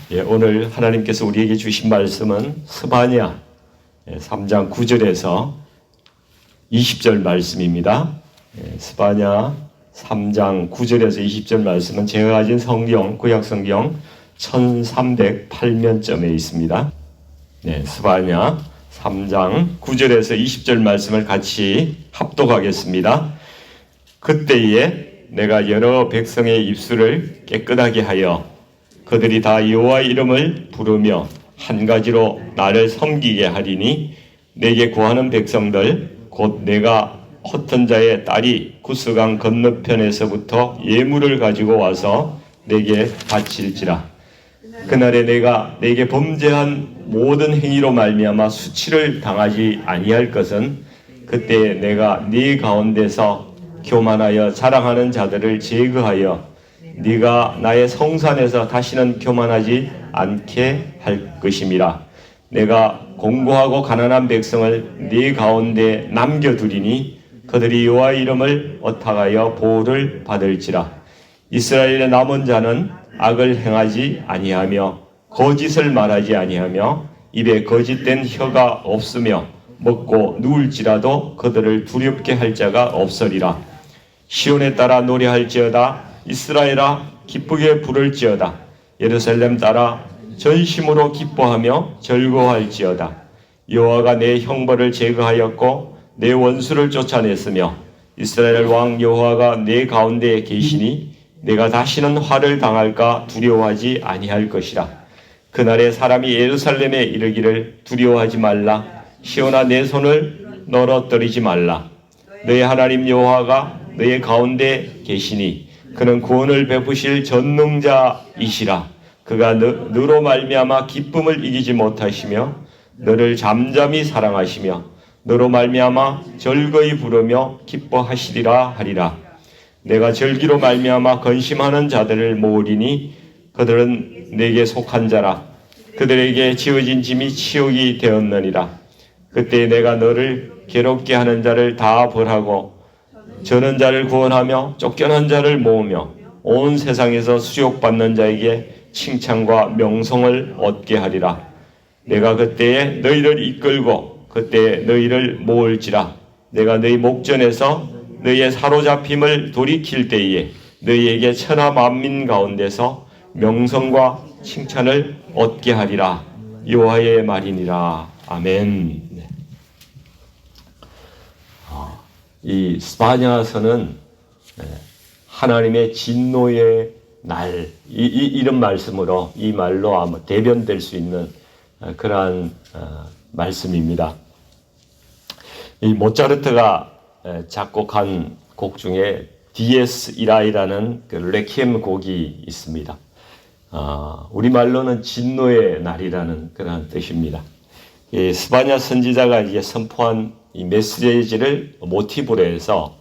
오늘 하나님께서 우리에게 주신 말씀은 스바냐 3장 9절에서 20절 말씀입니다. 스바냐 3장 9절에서 20절 말씀은 제가 가진 성경, 구약성경 1308면점에 있습니다. 스바냐 3장 9절에서 20절 말씀을 같이 합독하겠습니다. 그때에 내가 여러 백성의 입술을 깨끗하게 하여 그들이 다 여호와의 이름을 부르며 한 가지로 나를 섬기게 하리니 내게 구하는 백성들 곧 내가 헛된 자의 딸이 구스강 건너편에서부터 예물을 가지고 와서 내게 바칠지라. 그날에 내가 내게 범죄한 모든 행위로 말미암아 수치를 당하지 아니할 것은 그때 내가 네 가운데서 교만하여 자랑하는 자들을 제거하여 네가 나의 성산에서 다시는 교만하지 않게 할 것임이라. 내가 공고하고 가난한 백성을 네 가운데 남겨두리니 그들이 여호와의 이름을 어탁하여 보호를 받을지라. 이스라엘의 남은 자는 악을 행하지 아니하며 거짓을 말하지 아니하며 입에 거짓된 혀가 없으며 먹고 누울지라도 그들을 두렵게 할 자가 없으리라. 시온에 따라 노래할지어다. 이스라엘아 기쁘게 부를지어다. 예루살렘 따라 전심으로 기뻐하며 즐거워할지어다. 여호와가 내 형벌을 제거하였고 내 원수를 쫓아냈으며 이스라엘 왕 여호와가 내 가운데에 계시니 내가 다시는 화를 당할까 두려워하지 아니할 것이라. 그날에 사람이 예루살렘에 이르기를 두려워하지 말라. 시온아 내 손을 너러뜨리지 말라. 너의 하나님 여호와가 너의 가운데 계시니 그는 구원을 베푸실 전능자이시라. 그가 너로 말미암아 기쁨을 이기지 못하시며 너를 잠잠히 사랑하시며 너로 말미암아 즐거이 부르며 기뻐하시리라 하리라. 내가 절기로 말미암아 건심하는 자들을 모으리니 그들은 내게 속한 자라. 그들에게 지어진 짐이 치욕이 되었느니라. 그때 내가 너를 괴롭게 하는 자를 다 벌하고 저는 자를 구원하며 쫓겨난 자를 모으며 온 세상에서 수욕받는 자에게 칭찬과 명성을 얻게 하리라. 내가 그때에 너희를 이끌고 그때에 너희를 모을지라. 내가 너희 목전에서 너희의 사로잡힘을 돌이킬 때에 너희에게 천하 만민 가운데서 명성과 칭찬을 얻게 하리라. 여호와의 말이니라. 아멘. 이 스바냐서는 하나님의 진노의 날 이런 말씀으로 이 말로 아마 대변될 수 있는 그러한 말씀입니다. 이 모차르트가 작곡한 곡 중에 디에스 이라이라는 그 레퀴엠 곡이 있습니다. 우리말로는 진노의 날이라는 그런 뜻입니다. 이 스바냐 선지자가 이제 선포한 이 메시지를 모티브로 해서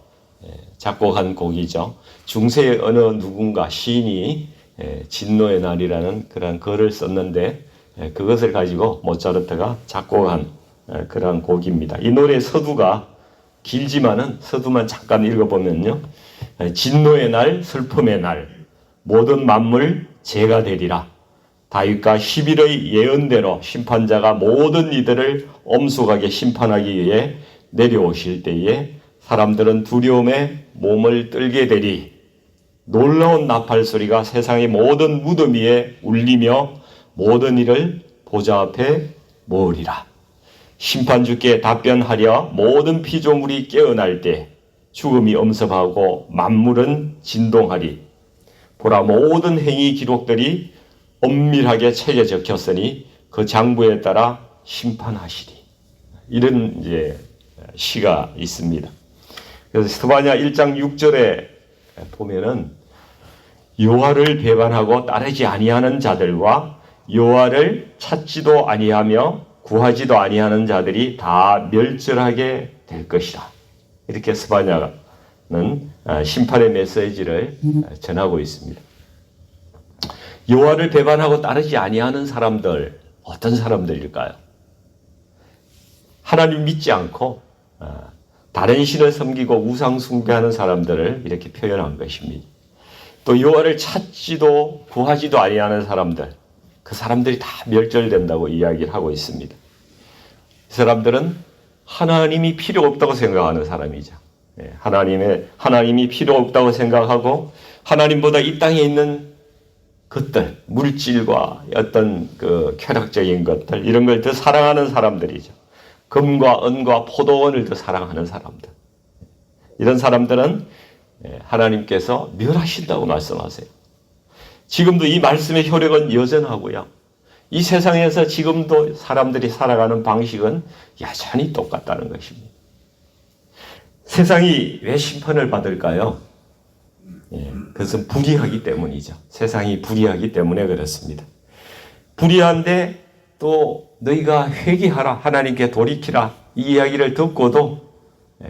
작곡한 곡이죠. 중세의 어느 누군가 시인이 진노의 날이라는 그런 글을 썼는데 그것을 가지고 모차르트가 작곡한 그런 곡입니다. 이 노래 서두가 길지만은 서두만 잠깐 읽어보면요. 진노의 날, 슬픔의 날, 모든 만물 재가 되리라. 다윗과 11의 예언대로 심판자가 모든 이들을 엄숙하게 심판하기 위해 내려오실 때에 사람들은 두려움에 몸을 떨게 되리. 놀라운 나팔 소리가 세상의 모든 무덤 위에 울리며 모든 이를 보좌 앞에 모으리라. 심판주께 답변하려 모든 피조물이 깨어날 때 죽음이 엄습하고 만물은 진동하리. 보라 모든 행위 기록들이 엄밀하게 책에 적혔으니 그 장부에 따라 심판하시리. 이런 이제 시가 있습니다. 그래서 스바냐 1장 6절에 보면은 여호와를 배반하고 따르지 아니하는 자들과 여호와를 찾지도 아니하며 구하지도 아니하는 자들이 다 멸절하게 될 것이라. 이렇게 스바냐는 심판의 메시지를 전하고 있습니다. 여호와를 배반하고 따르지 아니하는 사람들, 어떤 사람들일까요? 하나님 믿지 않고 다른 신을 섬기고 우상 숭배하는 사람들을 이렇게 표현한 것입니다. 또 여호와를 찾지도 구하지도 아니하는 사람들, 그 사람들이 다 멸절된다고 이야기를 하고 있습니다. 이 사람들은 하나님이 필요 없다고 생각하는 사람이죠. 하나님이 필요 없다고 생각하고 하나님보다 이 땅에 있는 것들, 물질과 어떤 그 쾌락적인 것들, 이런 걸 더 사랑하는 사람들이죠. 금과 은과 포도원을 더 사랑하는 사람들. 이런 사람들은 하나님께서 멸하신다고 말씀하세요. 지금도 이 말씀의 효력은 여전하고요. 이 세상에서 지금도 사람들이 살아가는 방식은 여전히 똑같다는 것입니다. 세상이 왜 심판을 받을까요? 그것은 불의하기 때문이죠. 세상이 불의하기 때문에 그렇습니다. 불의한데 또 너희가 회개하라, 하나님께 돌이키라, 이 이야기를 듣고도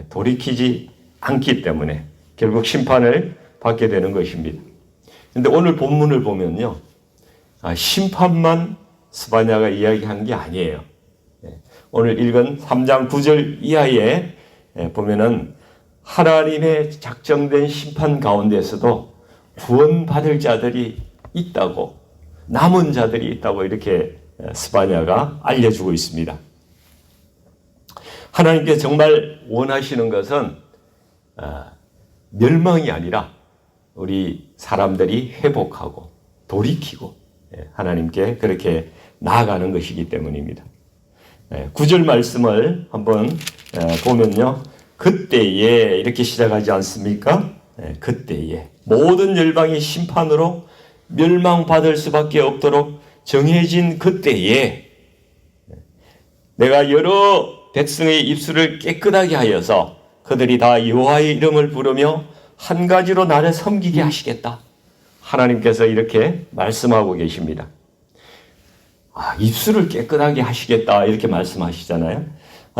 돌이키지 않기 때문에 결국 심판을 받게 되는 것입니다. 그런데 오늘 본문을 보면요, 심판만 스바냐가 이야기한 게 아니에요. 오늘 읽은 3장 9절 이하에 보면은 하나님의 작정된 심판 가운데서도 구원받을 자들이 있다고, 남은 자들이 있다고 이렇게 스바냐가 알려주고 있습니다. 하나님께 정말 원하시는 것은 멸망이 아니라 우리 사람들이 회복하고 돌이키고 하나님께 그렇게 나아가는 것이기 때문입니다. 9절 말씀을 한번 보면요, 그때에 이렇게 시작하지 않습니까? 그때에 모든 열방이 심판으로 멸망받을 수밖에 없도록 정해진 그때에 내가 여러 백성의 입술을 깨끗하게 하여서 그들이 다 여호와의 이름을 부르며 한 가지로 나를 섬기게 하시겠다. 하나님께서 이렇게 말씀하고 계십니다. 입술을 깨끗하게 하시겠다 이렇게 말씀하시잖아요.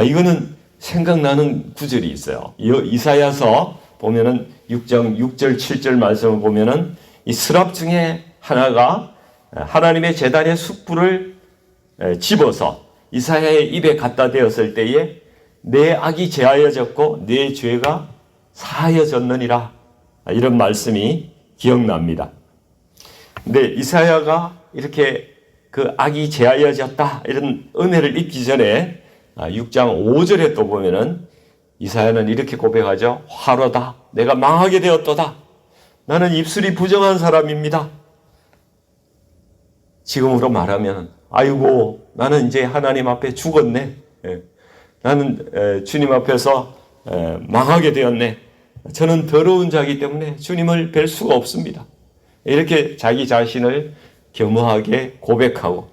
이거는 생각나는 구절이 있어요. 이사야서 보면은 6장 6절 7절 말씀을 보면은 이 스랍 중에 하나가 하나님의 제단의 숯불을 집어서 이사야의 입에 갖다 대었을 때에 내 악이 제하여졌고 내 죄가 사하여졌느니라, 이런 말씀이 기억납니다. 근데 이사야가 이렇게 그 악이 제하여졌다 이런 은혜를 입기 전에 6장 5절에 또 보면은 이사야는 이렇게 고백하죠. 화로다, 내가 망하게 되었도다. 나는 입술이 부정한 사람입니다. 지금으로 말하면 아이고 나는 이제 하나님 앞에 죽었네. 나는 주님 앞에서 망하게 되었네. 저는 더러운 자이기 때문에 주님을 뵐 수가 없습니다. 이렇게 자기 자신을 겸허하게 고백하고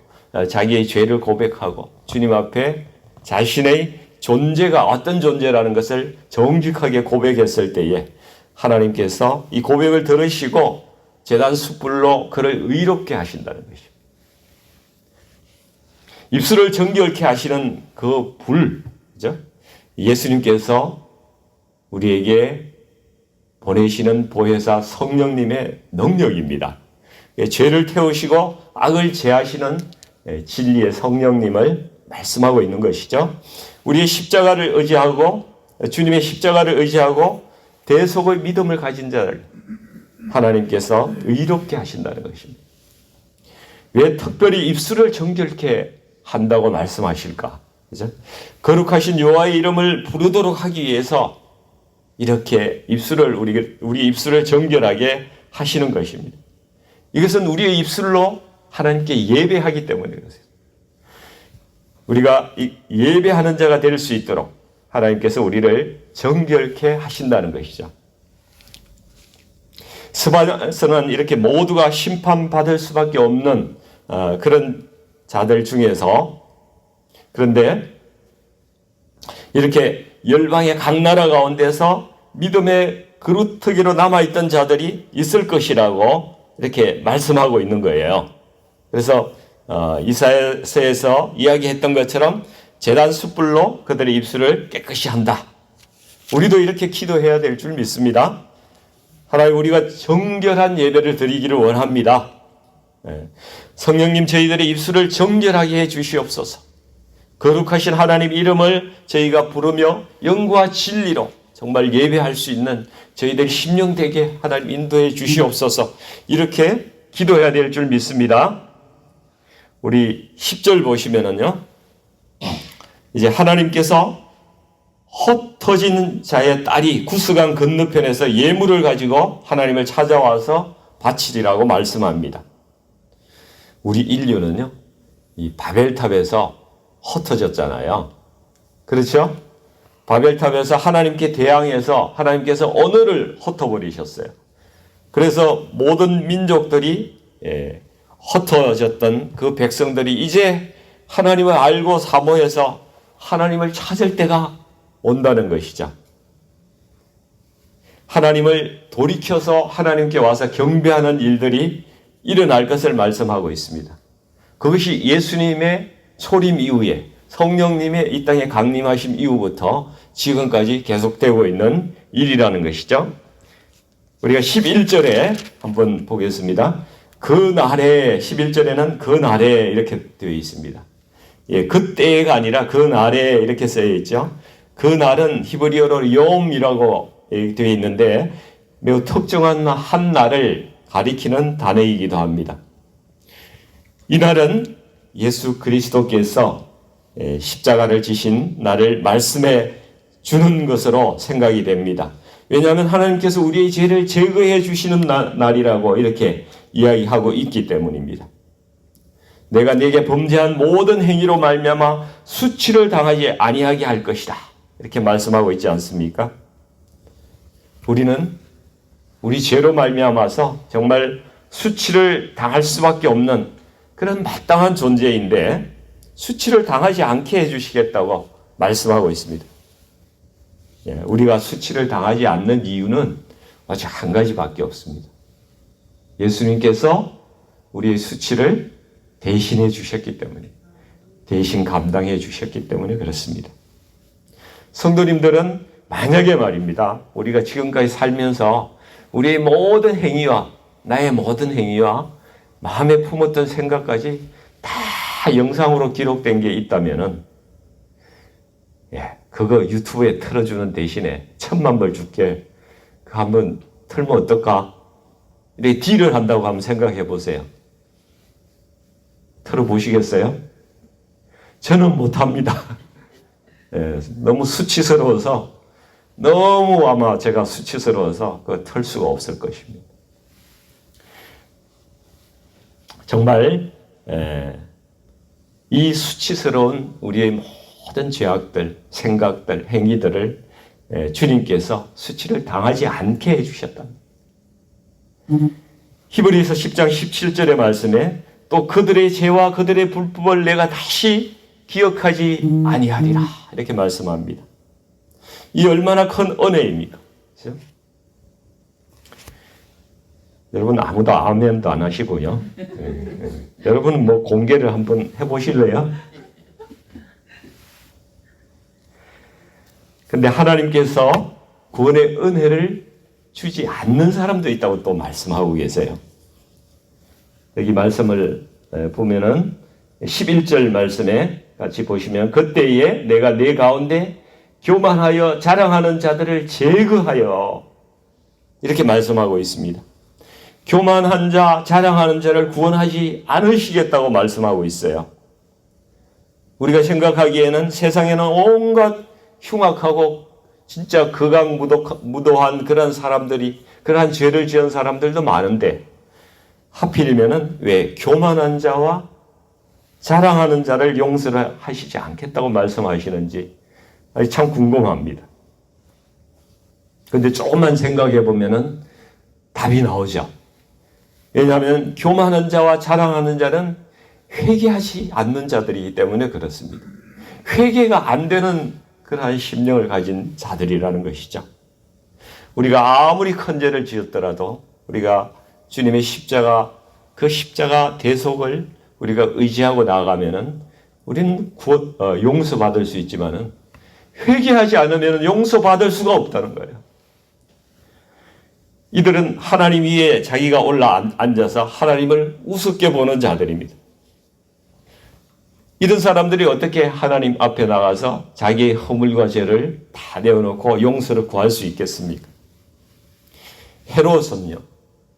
자기의 죄를 고백하고 주님 앞에 자신의 존재가 어떤 존재라는 것을 정직하게 고백했을 때에 하나님께서 이 고백을 들으시고 제단 숯불로 그를 의롭게 하신다는 것입니다. 입술을 정결케 하시는 그 불, 그죠? 예수님께서 우리에게 보내시는 보혜사 성령님의 능력입니다. 죄를 태우시고 악을 제하시는 진리의 성령님을 말씀하고 있는 것이죠. 우리의 십자가를 의지하고 주님의 십자가를 의지하고 대속의 믿음을 가진 자를 하나님께서 의롭게 하신다는 것입니다. 왜 특별히 입술을 정결케 한다고 말씀하실까? 그죠? 거룩하신 여호와의 이름을 부르도록 하기 위해서 이렇게 우리 입술을 정결하게 하시는 것입니다. 이것은 우리의 입술로 하나님께 예배하기 때문에 그렇습니다. 우리가 예배하는 자가 될 수 있도록 하나님께서 우리를 정결케 하신다는 것이죠. 스바냐서는 이렇게 모두가 심판받을 수밖에 없는 그런 자들 중에서, 그런데 이렇게 열방의 각 나라 가운데서 믿음의 그루터기로 남아있던 자들이 있을 것이라고 이렇게 말씀하고 있는 거예요. 그래서 이사야서에서 이야기했던 것처럼 제단 숯불로 그들의 입술을 깨끗이 한다. 우리도 이렇게 기도해야 될 줄 믿습니다. 하나님, 우리가 정결한 예배를 드리기를 원합니다. 성령님, 저희들의 입술을 정결하게 해 주시옵소서. 거룩하신 하나님 이름을 저희가 부르며 영과 진리로 정말 예배할 수 있는 저희들 심령 되게 하나님 인도해 주시옵소서. 이렇게 기도해야 될 줄 믿습니다. 우리 10절 보시면은요, 이제 하나님께서 흩어진 자의 딸이 구스강 건너편에서 예물을 가지고 하나님을 찾아와서 바치리라고 말씀합니다. 우리 인류는요, 이 바벨탑에서 흩어졌잖아요. 그렇죠? 바벨탑에서 하나님께 대항해서 하나님께서 언어를 흩어버리셨어요. 그래서 모든 민족들이 흩어졌던 그 백성들이 이제 하나님을 알고 사모해서 하나님을 찾을 때가 온다는 것이죠. 하나님을 돌이켜서 하나님께 와서 경배하는 일들이 일어날 것을 말씀하고 있습니다. 그것이 예수님의 초림 이후에 성령님의 이 땅에 강림하심 이후부터 지금까지 계속되고 있는 일이라는 것이죠. 우리가 11절에 한번 보겠습니다. 그 날에, 11절에는 그 날에 이렇게 되어 있습니다. 예, 그때가 아니라 그 날에 이렇게 쓰여 있죠. 그 날은 히브리어로 욤이라고 되어 있는데 매우 특정한 한 날을 가리키는 단어이기도 합니다. 이 날은 예수 그리스도께서 십자가를 지신 날을 말씀해 주는 것으로 생각이 됩니다. 왜냐하면 하나님께서 우리의 죄를 제거해 주시는 날이라고 이렇게 이야기하고 있기 때문입니다. 내가 네게 범죄한 모든 행위로 말미암아 수치를 당하지 아니하게 할 것이다. 이렇게 말씀하고 있지 않습니까? 우리는 우리 죄로 말미암아서 정말 수치를 당할 수밖에 없는 그런 마땅한 존재인데 수치를 당하지 않게 해주시겠다고 말씀하고 있습니다. 우리가 수치를 당하지 않는 이유는 아주 한 가지밖에 없습니다. 예수님께서 우리의 수치를 대신해 주셨기 때문에, 대신 감당해 주셨기 때문에 그렇습니다. 성도님들은 만약에 말입니다, 우리가 지금까지 살면서 우리의 모든 행위와 나의 모든 행위와 마음에 품었던 생각까지 다 영상으로 기록된 게 있다면은, 그거 유튜브에 틀어주는 대신에 1,000,000불 줄게. 그거 한번 틀면 어떨까? 이렇게 딜을 한다고 한번 생각해 보세요. 틀어보시겠어요? 저는 못합니다. 너무 수치스러워서, 너무 아마 제가 수치스러워서 그거 틀 수가 없을 것입니다. 정말 이 수치스러운 우리의 모든 죄악들, 생각들, 행위들을 주님께서 수치를 당하지 않게 해주셨답니다. 히브리서 10장 17절의 말씀에 또 그들의 죄와 그들의 불법을 내가 다시 기억하지 아니하리라 이렇게 말씀합니다. 이 얼마나 큰 은혜입니까? 그렇죠? 여러분 아무도 아멘도 안 하시고요. 여러분 뭐 공개를 한번 해보실래요? 근데 하나님께서 구원의 은혜를 주지 않는 사람도 있다고 또 말씀하고 계세요. 여기 말씀을 보면은 11절 말씀에 같이 보시면 그때에 내가 내 가운데 교만하여 자랑하는 자들을 제거하여 이렇게 말씀하고 있습니다. 교만한 자, 자랑하는 자를 구원하지 않으시겠다고 말씀하고 있어요. 우리가 생각하기에는 세상에는 온갖 흉악하고 진짜 극악무도한 그런 사람들이, 그러한 죄를 지은 사람들도 많은데 하필이면은 왜 교만한 자와 자랑하는 자를 용서를 하시지 않겠다고 말씀하시는지 참 궁금합니다. 그런데 조금만 생각해 보면은 답이 나오죠. 왜냐하면 교만한 자와 자랑하는 자는 회개하지 않는 자들이기 때문에 그렇습니다. 회개가 안 되는 그러한 심령을 가진 자들이라는 것이죠. 우리가 아무리 큰 죄를 지었더라도 우리가 주님의 십자가, 그 십자가 대속을 우리가 의지하고 나아가면은 우리는 용서받을 수 있지만은 회개하지 않으면 용서받을 수가 없다는 거예요. 이들은 하나님 위에 자기가 올라 앉아서 하나님을 우습게 보는 자들입니다. 이런 사람들이 어떻게 하나님 앞에 나가서 자기의 허물과 죄를 다 내어놓고 용서를 구할 수 있겠습니까? 헤롯은요,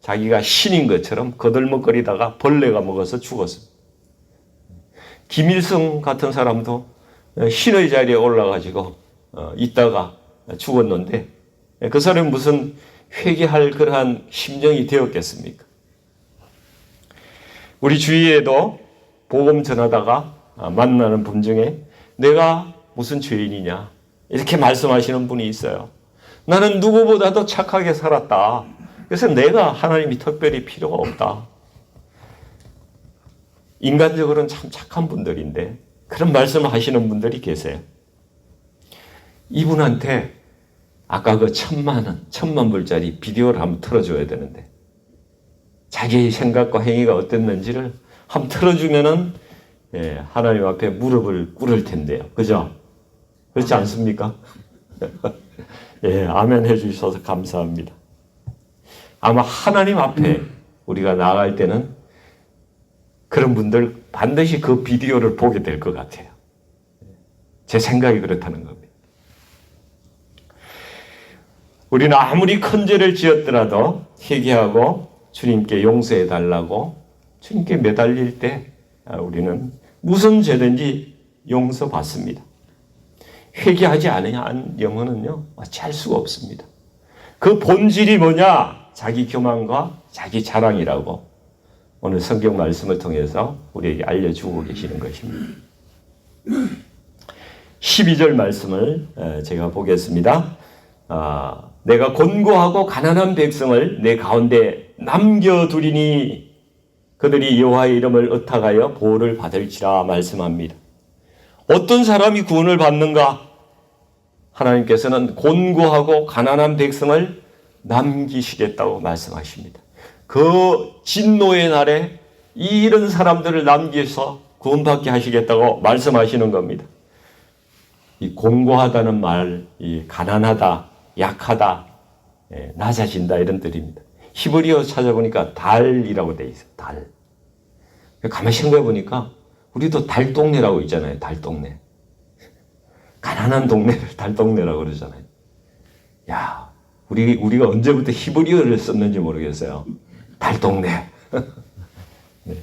자기가 신인 것처럼 거들먹거리다가 벌레가 먹어서 죽었습니다. 김일성 같은 사람도 신의 자리에 올라가지고 있다가 죽었는데 그 사람이 무슨 회개할 그러한 심정이 되었겠습니까? 우리 주위에도 복음 전하다가 만나는 분 중에 내가 무슨 죄인이냐 이렇게 말씀하시는 분이 있어요. 나는 누구보다도 착하게 살았다. 그래서 내가 하나님이 특별히 필요가 없다. 인간적으로는 참 착한 분들인데 그런 말씀을 하시는 분들이 계세요. 이분한테 아까 그 1,000만 불짜리 비디오를 한번 틀어줘야 되는데 자기의 생각과 행위가 어땠는지를 한번 틀어주면은 하나님 앞에 무릎을 꿇을 텐데요. 그죠? 그렇지 않습니까? 아멘 해주셔서 감사합니다. 아마 하나님 앞에 우리가 나아갈 때는 그런 분들 반드시 그 비디오를 보게 될 것 같아요. 제 생각이 그렇다는 겁니다. 우리는 아무리 큰 죄를 지었더라도 회개하고 주님께 용서해 달라고 주님께 매달릴 때 우리는 무슨 죄든지 용서받습니다. 회개하지 않은 영혼은요 어찌할 수가 없습니다. 그 본질이 뭐냐? 자기 교만과 자기 자랑이라고 오늘 성경 말씀을 통해서 우리에게 알려주고 계시는 것입니다. 12절 말씀을 제가 보겠습니다. 내가 곤고하고 가난한 백성을 내 가운데 남겨두리니 그들이 여호와의 이름을 의탁하여 보호를 받을지라 말씀합니다. 어떤 사람이 구원을 받는가? 하나님께서는 곤고하고 가난한 백성을 남기시겠다고 말씀하십니다. 그 진노의 날에 이런 사람들을 남겨서 구원받게 하시겠다고 말씀하시는 겁니다. 이 곤고하다는 말, 이 가난하다, 약하다, 낮아진다 이런 뜻입니다. 히브리어 찾아보니까 달이라고 돼 있어요. 달. 가만히 생각해 보니까 우리도 달동네라고 있잖아요. 달동네. 가난한 동네를 달동네라고 그러잖아요. 야, 우리가 언제부터 히브리어를 썼는지 모르겠어요. 달동네. 네.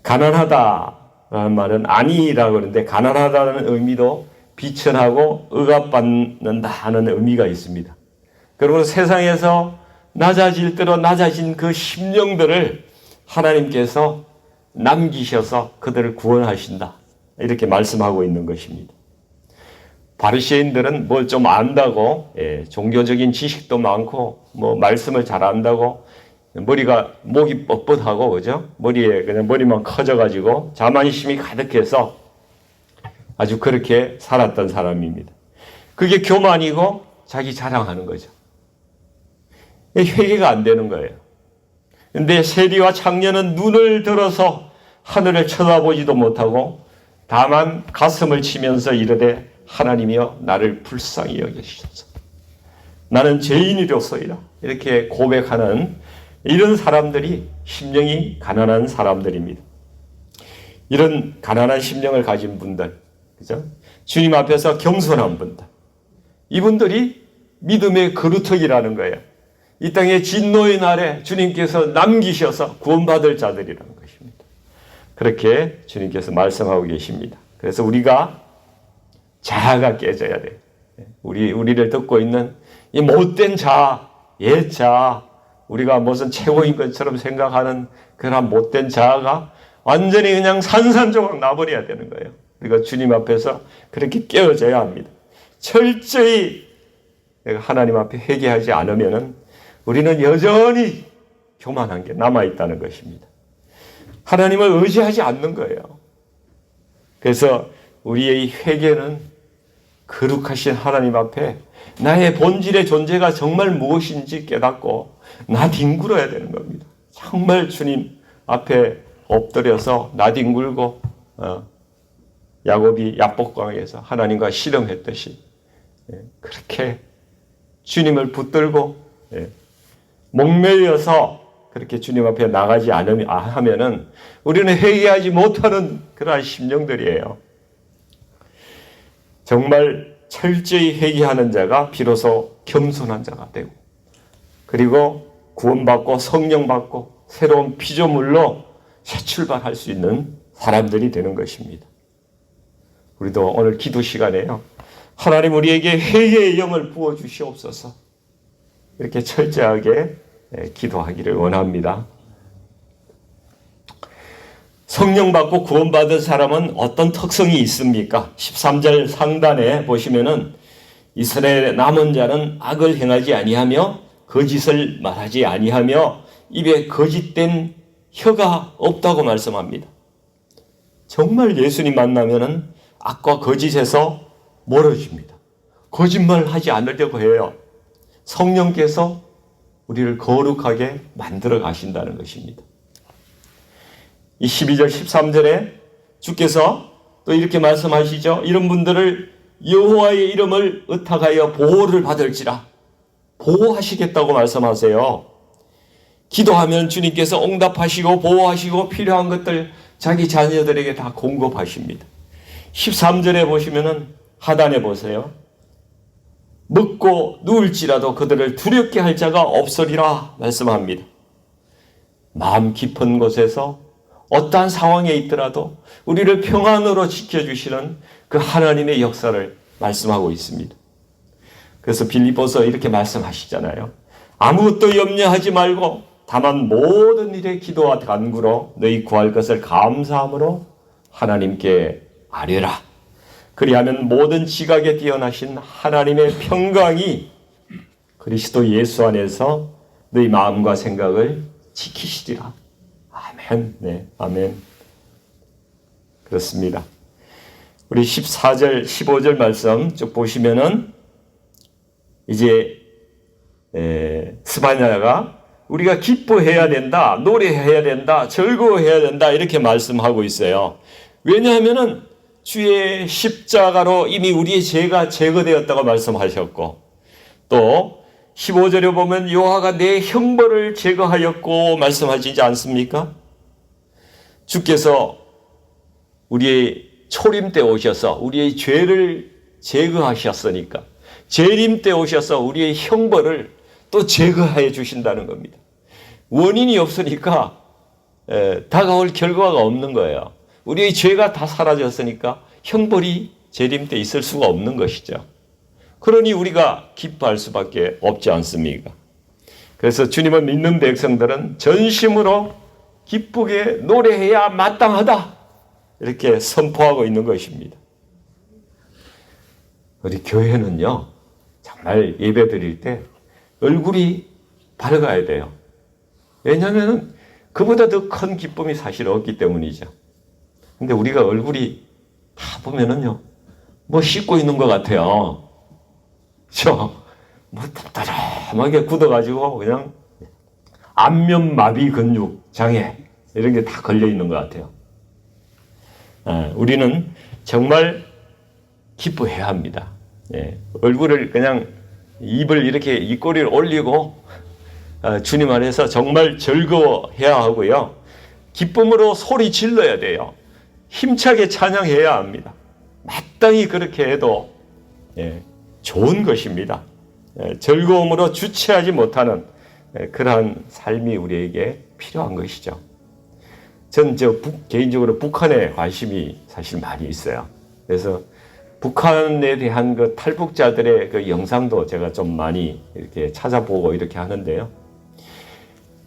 가난하다라는 말은 아니라고 그러는데 가난하다는 의미도 비천하고 억압받는다 하는 의미가 있습니다. 그리고 세상에서 낮아질 대로 낮아진 그 심령들을 하나님께서 남기셔서 그들을 구원하신다. 이렇게 말씀하고 있는 것입니다. 바리새인들은 뭘 좀 안다고 종교적인 지식도 많고 뭐 말씀을 잘 안다고 목이 뻣뻣하고 그죠? 머리에 그냥 머리만 커져가지고 자만심이 가득해서 아주 그렇게 살았던 사람입니다. 그게 교만이고 자기 자랑하는 거죠. 회개가 안 되는 거예요. 근데 세리와 창녀는 눈을 들어서 하늘을 쳐다보지도 못하고 다만 가슴을 치면서 이르되 하나님이여 나를 불쌍히 여기시소서. 나는 죄인이로소이다. 이렇게 고백하는 이런 사람들이 심령이 가난한 사람들입니다. 이런 가난한 심령을 가진 분들, 그죠? 주님 앞에서 겸손한 분들, 이분들이 믿음의 그루터기라는 거예요. 이 땅의 진노의 날에 주님께서 남기셔서 구원받을 자들이라는 것입니다. 그렇게 주님께서 말씀하고 계십니다. 그래서 우리가 자아가 깨져야 돼요. 우리를 듣고 있는 이 못된 자아, 옛 자아, 우리가 무슨 최고인 것처럼 생각하는 그런 못된 자아가 완전히 그냥 산산조각 나버려야 되는 거예요. 우리가 주님 앞에서 그렇게 깨어져야 합니다. 철저히 하나님 앞에 회개하지 않으면은 우리는 여전히 교만한 게 남아있다는 것입니다. 하나님을 의지하지 않는 거예요. 그래서 우리의 회개는 거룩하신 하나님 앞에 나의 본질의 존재가 정말 무엇인지 깨닫고 나뒹굴어야 되는 겁니다. 정말 주님 앞에 엎드려서 나뒹굴고 야곱이 야복강에서 하나님과 씨름했듯이 그렇게 주님을 붙들고 목매여서 그렇게 주님 앞에 나가지 않으면은 우리는 회개하지 못하는 그러한 심령들이에요. 정말 철저히 회개하는 자가 비로소 겸손한 자가 되고 그리고 구원받고 성령 받고 새로운 피조물로 새 출발할 수 있는 사람들이 되는 것입니다. 우리도 오늘 기도 시간에요. 하나님 우리에게 회개의 영을 부어주시옵소서. 이렇게 철저하게 기도하기를 원합니다. 성령 받고 구원받은 사람은 어떤 특성이 있습니까? 13절 상단에 보시면은 이스라엘의 남은 자는 악을 행하지 아니하며 거짓을 말하지 아니하며 입에 거짓된 혀가 없다고 말씀합니다. 정말 예수님 만나면은 악과 거짓에서 멀어집니다. 거짓말 하지 않으려고 해요. 성령께서 우리를 거룩하게 만들어 가신다는 것입니다. 이 12절 13절에 주께서 또 이렇게 말씀하시죠. 이런 분들을 여호와의 이름을 의탁하여 보호를 받을지라. 보호하시겠다고 말씀하세요. 기도하면 주님께서 응답하시고 보호하시고 필요한 것들 자기 자녀들에게 다 공급하십니다. 13절에 보시면은 하단에 보세요. 먹고 누울지라도 그들을 두렵게 할 자가 없으리라 말씀합니다. 마음 깊은 곳에서 어떠한 상황에 있더라도 우리를 평안으로 지켜주시는 그 하나님의 역사를 말씀하고 있습니다. 그래서 빌립보서 이렇게 말씀하시잖아요. 아무것도 염려하지 말고 다만 모든 일에 기도와 간구로 너희 구할 것을 감사함으로 하나님께 아뢰라. 그리하면 모든 지각에 뛰어나신 하나님의 평강이 그리스도 예수 안에서 너희 마음과 생각을 지키시리라. 아멘. 네, 아멘. 그렇습니다. 우리 14절, 15절 말씀 쭉 보시면은 이제 스바냐가 우리가 기뻐해야 된다, 노래해야 된다, 즐거워해야 된다 이렇게 말씀하고 있어요. 왜냐하면은 주의 십자가로 이미 우리의 죄가 제거되었다고 말씀하셨고 또 15절에 보면 여호와가 내 형벌을 제거하였고 말씀하시지 않습니까? 주께서 우리의 초림 때 오셔서 우리의 죄를 제거하셨으니까 재림 때 오셔서 우리의 형벌을 또 제거해 주신다는 겁니다. 원인이 없으니까 다가올 결과가 없는 거예요. 우리의 죄가 다 사라졌으니까 형벌이 재림 때 있을 수가 없는 것이죠. 그러니 우리가 기뻐할 수밖에 없지 않습니까? 그래서 주님을 믿는 백성들은 전심으로 기쁘게 노래해야 마땅하다 이렇게 선포하고 있는 것입니다. 우리 교회는요 정말 예배 드릴 때 얼굴이 밝아야 돼요. 왜냐하면 그보다 더 큰 기쁨이 사실 없기 때문이죠. 근데 우리가 얼굴이 다 보면은요 뭐 씻고 있는 것 같아요. 뭐 답답하게 굳어가지고 그냥 안면마비 근육 장애 이런 게 다 걸려 있는 것 같아요. 우리는 정말 기뻐해야 합니다. 얼굴을 그냥 입을 이렇게 입꼬리를 올리고 주님 안에서 정말 즐거워해야 하고요. 기쁨으로 소리 질러야 돼요. 힘차게 찬양해야 합니다. 마땅히 그렇게 해도 좋은 것입니다. 즐거움으로 주체하지 못하는 그러한 삶이 우리에게 필요한 것이죠. 전 개인적으로 북한에 관심이 사실 많이 있어요. 그래서 북한에 대한 그 탈북자들의 그 영상도 제가 좀 많이 이렇게 찾아보고 이렇게 하는데요.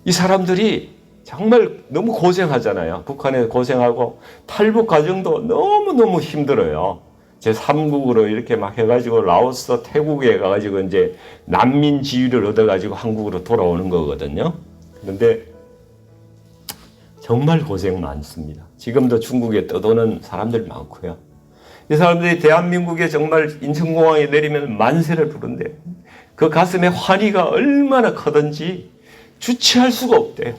이 사람들이 정말 너무 고생하잖아요. 북한에 고생하고 탈북 과정도 너무너무 힘들어요. 제3국으로 이렇게 막 해가지고 라오스, 태국에 가가지고 이제 난민 지위를 얻어가지고 한국으로 돌아오는 거거든요. 그런데 정말 고생 많습니다. 지금도 중국에 떠도는 사람들 많고요. 이 사람들이 대한민국에 정말 인천공항에 내리면 만세를 부른대요. 그 가슴에 환희가 얼마나 크든지 주체할 수가 없대요.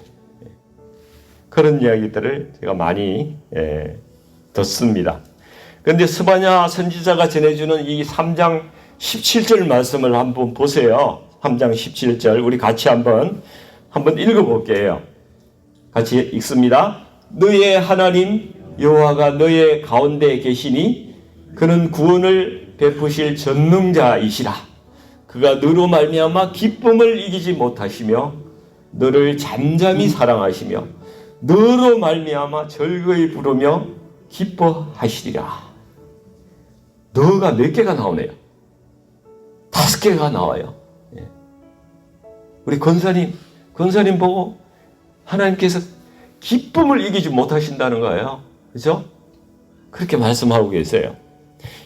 그런 이야기들을 제가 많이 듣습니다. 그런데 스바냐 선지자가 전해주는 이 3장 17절 말씀을 한번 보세요. 3장 17절 우리 같이 한번 읽어볼게요. 같이 읽습니다. 너의 하나님 여호와가 너의 가운데 계시니 그는 구원을 베푸실 전능자이시라. 그가 너로 말미암아 기쁨을 이기지 못하시며 너를 잠잠히 사랑하시며 너로 말미암아 즐거이 부르며 기뻐하시리라. 너가 몇 개가 나오네요. 5개가 나와요. 예. 우리 권사님 보고 하나님께서 기쁨을 이기지 못하신다는 거예요. 그죠? 그렇게 말씀하고 계세요.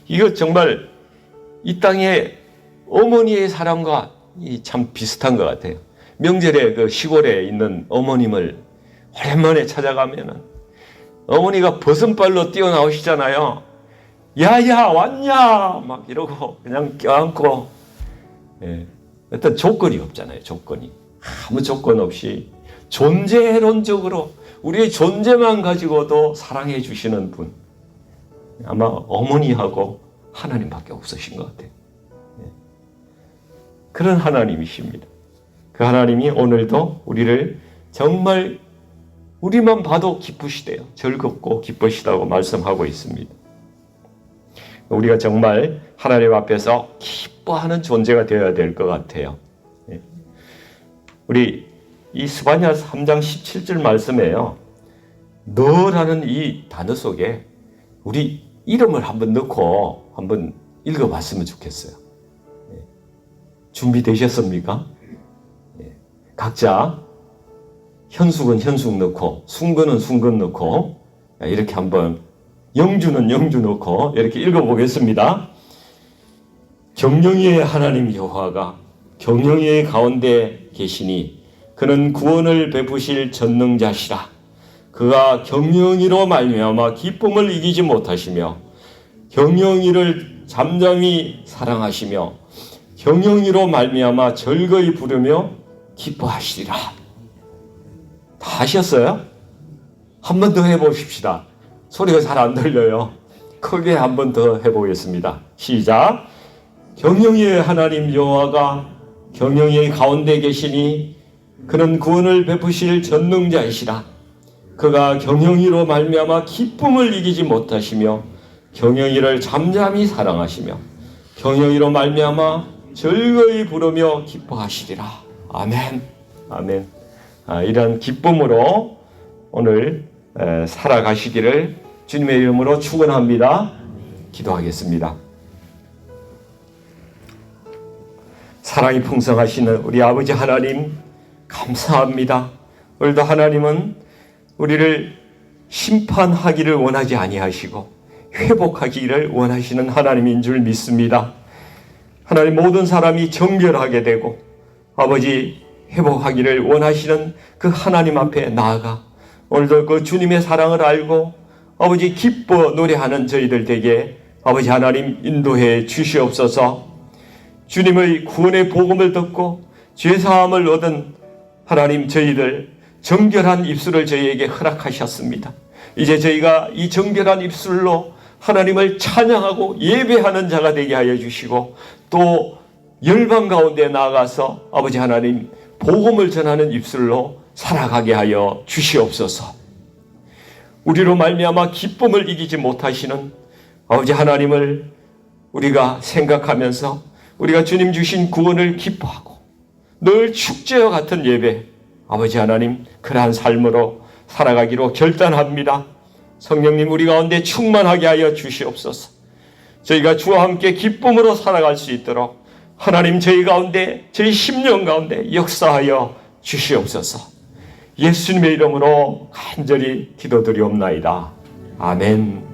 이거 정말 이 땅의 어머니의 사랑과 참 비슷한 것 같아요. 명절에 그 시골에 있는 어머님을 오랜만에 찾아가면은 어머니가 버선발로 뛰어나오시잖아요. 야야 왔냐 막 이러고 그냥 껴안고, 예. 어떤 조건이 없잖아요. 조건이 아무 조건 없이 존재론적으로 우리의 존재만 가지고도 사랑해 주시는 분, 아마 어머니하고 하나님밖에 없으신 것 같아요. 예. 그런 하나님이십니다. 그 하나님이 오늘도 우리를 정말 우리만 봐도 기쁘시대요. 즐겁고 기쁘시다고 말씀하고 있습니다. 우리가 정말 하나님 앞에서 기뻐하는 존재가 되어야 될 것 같아요. 우리 이 스바냐 3장 17절 말씀에요. 너라는 이 단어 속에 우리 이름을 한번 넣고 한번 읽어봤으면 좋겠어요. 준비되셨습니까? 각자 현숙은 현숙 넣고 순근은 순근 넣고 이렇게 한번 영주는 영주 넣고 이렇게 읽어보겠습니다. 경영의 하나님 여호와가 경영의 가운데 계시니 그는 구원을 베푸실 전능자시라. 그가 경영이로 말미암아 기쁨을 이기지 못하시며 경영이를 잠잠히 사랑하시며 경영이로 말미암아 즐거이 부르며 기뻐하시리라. 다 하셨어요? 한 번 더 해보십시다. 소리가 잘 안 들려요. 크게 한 번 더 해보겠습니다. 시작. 경영의 하나님 여호와가 경영의 가운데 계시니 그는 구원을 베푸실 전능자이시라. 그가 경영이로 말미암아 기쁨을 이기지 못하시며 경영이를 잠잠히 사랑하시며 경영이로 말미암아 즐거이 부르며 기뻐하시리라. 아멘. 아멘. 이런 기쁨으로 오늘 살아가시기를 주님의 이름으로 축원합니다. 기도하겠습니다. 사랑이 풍성하시는 우리 아버지 하나님 감사합니다. 오늘도 하나님은 우리를 심판하기를 원하지 아니하시고 회복하기를 원하시는 하나님인 줄 믿습니다. 하나님 모든 사람이 정결하게 되고 아버지 회복하기를 원하시는 그 하나님 앞에 나아가 오늘도 그 주님의 사랑을 알고 아버지 기뻐 노래하는 저희들 되게 아버지 하나님 인도해 주시옵소서. 주님의 구원의 복음을 듣고 죄사함을 얻은 하나님 저희들 정결한 입술을 저희에게 허락하셨습니다. 이제 저희가 이 정결한 입술로 하나님을 찬양하고 예배하는 자가 되게 하여 주시고 또 열방 가운데 나아가서 아버지 하나님 복음을 전하는 입술로 살아가게 하여 주시옵소서. 우리로 말미암아 기쁨을 이기지 못하시는 아버지 하나님을 우리가 생각하면서 우리가 주님 주신 구원을 기뻐하고 늘 축제와 같은 예배 아버지 하나님 그러한 삶으로 살아가기로 결단합니다. 성령님 우리 가운데 충만하게 하여 주시옵소서. 저희가 주와 함께 기쁨으로 살아갈 수 있도록 하나님 저희 가운데 저희 심령 가운데 역사하여 주시옵소서. 예수님의 이름으로 간절히 기도드리옵나이다. 아멘.